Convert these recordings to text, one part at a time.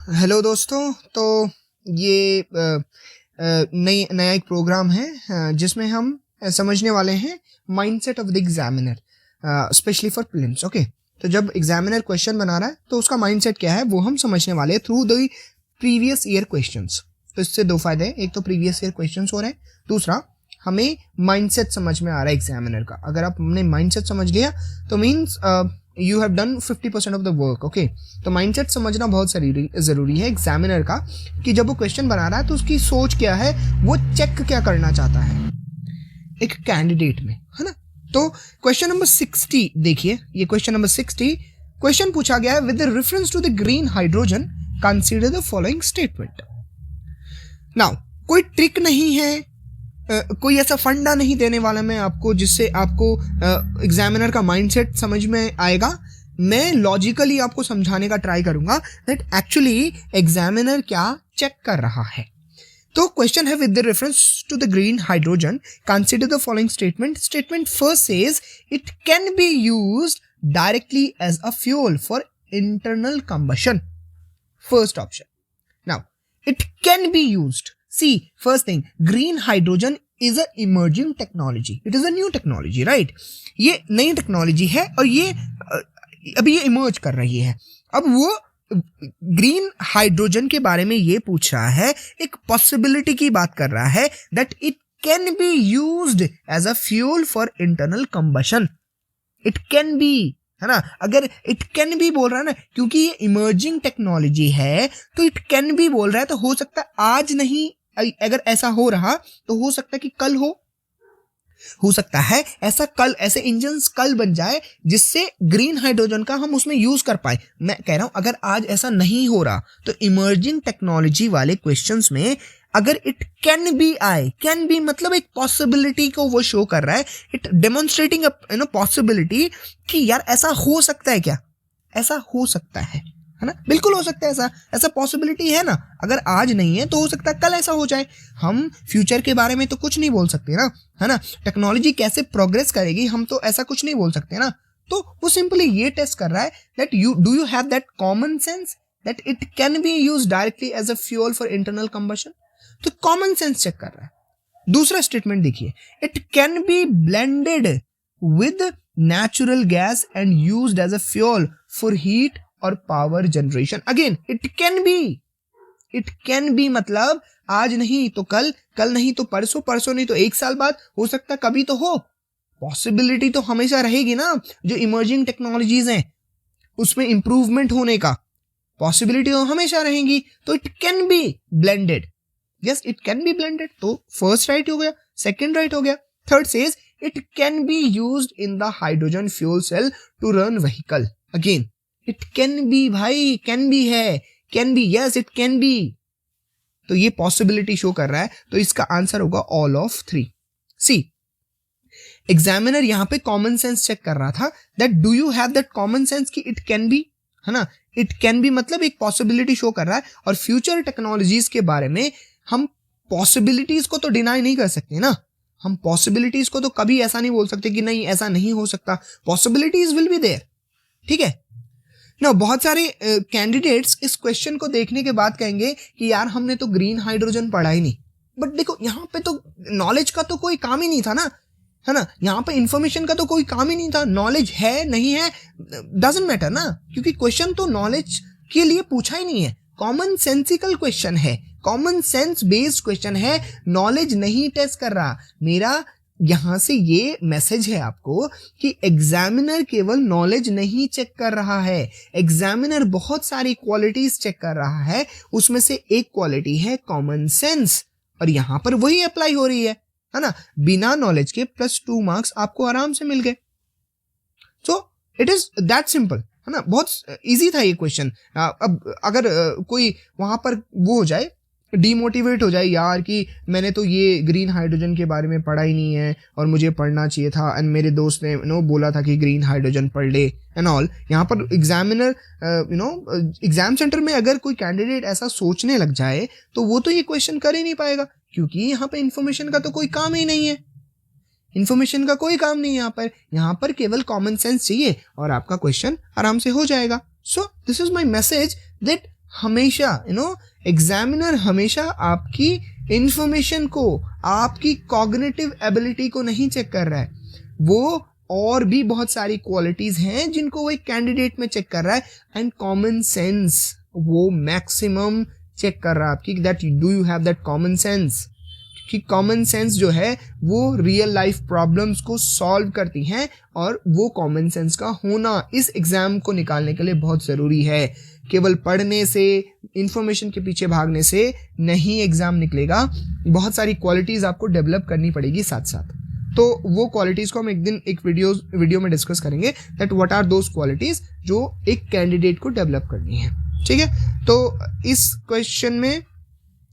Hello दोस्तों। तो ये नया एक प्रोग्राम है जिसमें हम समझने वाले हैं mindset of the examiner specially for prelims. Okay, तो जब एग्जामिनर क्वेश्चन बना रहा है तो उसका माइंडसेट क्या है वो हम समझने वाले हैं through the previous year questions. तो इससे दो फायदे हैं, एक तो प्रीवियस ईयर क्वेश्चंस हो रहे हैं, दूसरा हमें माइंडसेट समझ में आ रहा है एग्जामिनर का। अगर आप हमने माइंडसेट समझ लिया तो means you have done 50% of the work. Okay, तो माइंडसेट समझना बहुत ज़रूरी है एग्जामिनर का, कि जब वो क्वेश्चन बना रहा है तो उसकी सोच क्या है, वो चेक क्या करना चाहता है एक कैंडिडेट में, है ना। तो क्वेश्चन नंबर 60 देखिए, ये क्वेश्चन नंबर 60 क्वेश्चन पूछा गया है with reference to the green hydrogen consider the following statement. Now कोई ट्रिक नहीं है, कोई ऐसा फंडा नहीं देने वाला मैं आपको जिससे आपको एग्जामिनर का माइंडसेट समझ में आएगा। मैं लॉजिकली आपको समझाने का ट्राई करूंगा दैट एक्चुअली एग्जामिनर क्या चेक कर रहा है। तो क्वेश्चन है with the reference to the green hydrogen consider the following statement. Statement first says it can be used directly as a fuel for internal combustion. First option. Now it can be used. See, first thing, green hydrogen is a emerging technology. It is a new technology, right? ये नई technology है और ये अभी ये emerge कर रही है। अब वो ग्रीन हाइड्रोजन के बारे में ये पूछ रहा है, एक पॉसिबिलिटी की बात कर रहा है that it can be used as a fuel for internal combustion. It can be, है ना। अगर इट कैन बी बोल रहा है ना, क्योंकि ये इमर्जिंग टेक्नोलॉजी है तो इट कैन बी बोल रहा है, तो हो सकता है आज नहीं, अगर ऐसा हो रहा तो हो सकता है कि कल हो सकता है ऐसा कल ऐसे इंजन्स कल बन जाए जिससे ग्रीन हाइड्रोजन का हम उसमें यूज कर पाए। मैं कह रहा हूं अगर आज ऐसा नहीं हो रहा तो इमर्जिंग टेक्नोलॉजी वाले क्वेश्चंस में अगर इट कैन बी आए, कैन बी मतलब एक पॉसिबिलिटी को वो शो कर रहा है, इट डेमोन्स्ट्रेटिंग पॉसिबिलिटी कि यार ऐसा हो सकता है, क्या ऐसा हो सकता है ना, बिल्कुल हो सकता है, ऐसा पॉसिबिलिटी है ना। अगर आज नहीं है तो हो सकता है कल ऐसा हो जाए। हम फ्यूचर के बारे में तो कुछ नहीं बोल सकते ना, है ना। टेक्नोलॉजी कैसे प्रोग्रेस करेगी हम तो ऐसा कुछ नहीं बोल सकते ना। तो वो सिंपली ये टेस्ट कर रहा है that you have that common sense that it can be use directly as a fuel for internal combustion. तो कॉमन सेंस चेक कर रहा है। दूसरा स्टेटमेंट देखिए, it can be blended with natural gas and used as a fuel for heat और power generation. Again it can be मतलब आज नहीं तो कल, कल नहीं तो परसों, परसों नहीं तो एक साल बाद, हो सकता कभी तो हो। पॉसिबिलिटी तो हमेशा रहेगी ना, जो इमर्जिंग टेक्नोलॉजीज हैं उसमें इंप्रूवमेंट होने का पॉसिबिलिटी तो हमेशा रहेंगी। तो it can be blended, yes it can be blended, तो फर्स्ट राइट हो गया, सेकंड राइट हो गया। Third says it can be used in the hydrogen fuel cell to run vehicle. Again it can be, भाई can be है, can be, yes it can be, तो ये possibility show कर रहा है। तो इसका आंसर होगा ऑल ऑफ 3। सी, एग्जामिनर यहां पे कॉमन सेंस चेक कर रहा था that do you have that common sense कि इट कैन बी, है ना। इट कैन बी मतलब एक पॉसिबिलिटी शो कर रहा है, और फ्यूचर टेक्नोलॉजीज के बारे में हम पॉसिबिलिटीज को तो डिनाई नहीं कर सकते ना। हम पॉसिबिलिटीज को तो कभी ऐसा नहीं बोल सकते कि नहीं ऐसा नहीं हो सकता, पॉसिबिलिटीज विल बी देयर, ठीक है ना। बहुत सारे कैंडिडेट्स इस क्वेश्चन को देखने के बाद कहेंगे कि यार हमने तो ग्रीन हाइड्रोजन पढ़ा ही नहीं। बट देखो यहाँ पे तो नॉलेज का तो कोई काम ही नहीं था ना, है ना। यहाँ पे इंफॉर्मेशन का तो कोई काम ही नहीं था। नॉलेज है नहीं है डजंट मैटर ना, क्योंकि क्वेश्चन तो नॉलेज के लिए पूछा ही नहीं है। कॉमन सेंसिकल क्वेश्चन है, कॉमन सेंस बेस्ड क्वेश्चन है, नॉलेज नहीं टेस्ट कर रहा। मेरा यहां से ये मैसेज है आपको कि एग्जामिनर केवल नॉलेज नहीं चेक कर रहा है, एग्जामिनर बहुत सारी क्वालिटीज चेक कर रहा है, उसमें से एक क्वालिटी है कॉमन सेंस, और यहां पर वही अप्लाई हो रही है ना। बिना नॉलेज के +2 मार्क्स आपको आराम से मिल गए। So it is that simple, है ना। बहुत इजी था ये क्वेश्चन। अब अगर कोई वहां पर वो हो जाए, डीमोटिवेट हो जाए यार कि मैंने तो ये ग्रीन हाइड्रोजन के बारे में पढ़ा ही नहीं है और मुझे पढ़ना चाहिए था, एंड मेरे दोस्त ने बोला था कि ग्रीन हाइड्रोजन पढ़ ले एंड ऑल। यहाँ पर एग्जामिनर एग्जाम सेंटर में अगर कोई कैंडिडेट ऐसा सोचने लग जाए तो वो तो ये क्वेश्चन कर ही नहीं पाएगा, क्योंकि यहाँ पे इन्फॉर्मेशन का तो कोई काम ही नहीं है। इन्फॉर्मेशन का कोई काम नहीं है यहाँ पर केवल कॉमन सेंस चाहिए और आपका क्वेश्चन आराम से हो जाएगा। So this is my message that हमेशा एग्जामिनर हमेशा आपकी इंफॉर्मेशन को, आपकी कॉग्निटिव एबिलिटी को नहीं चेक कर रहा है, वो और भी बहुत सारी क्वालिटीज हैं जिनको वो एक कैंडिडेट में चेक कर रहा है, एंड कॉमन सेंस वो मैक्सिमम चेक कर रहा है आपकी, that do you have that common sense. कि कॉमन सेंस जो है वो रियल लाइफ प्रॉब्लम्स को सॉल्व करती हैं, और वो कॉमन सेंस का होना इस एग्जाम को निकालने के लिए बहुत ज़रूरी है। केवल पढ़ने से, इंफॉर्मेशन के पीछे भागने से नहीं एग्जाम निकलेगा, बहुत सारी क्वालिटीज़ आपको डेवलप करनी पड़ेगी साथ साथ। तो वो क्वालिटीज़ को हम एक दिन एक वीडियो में डिस्कस करेंगे, that what are those qualities जो एक कैंडिडेट को डेवलप करनी है। ठीक है, तो इस क्वेश्चन में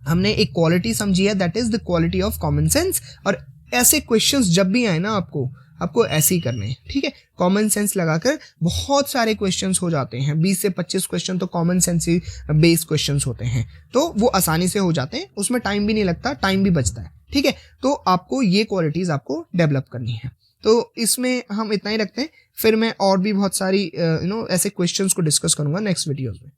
हमने एक क्वालिटी समझी है, that is the quality of common sense. और ऐसे क्वेश्चंस जब भी आए ना आपको ऐसे ही करने हैं। ठीक है, कॉमन सेंस लगाकर बहुत सारे क्वेश्चंस हो जाते हैं, 20 से 25 क्वेश्चन तो कॉमन सेंस ही बेस्ड क्वेश्चंस होते हैं, तो वो आसानी से हो जाते हैं, उसमें टाइम भी नहीं लगता, टाइम भी बचता है। ठीक है, तो आपको ये क्वालिटीज आपको डेवलप करनी है। तो इसमें हम इतना ही रखते हैं, फिर मैं और भी बहुत सारी ऐसे क्वेश्चंस को डिस्कस करूंगा नेक्स्ट वीडियोज में।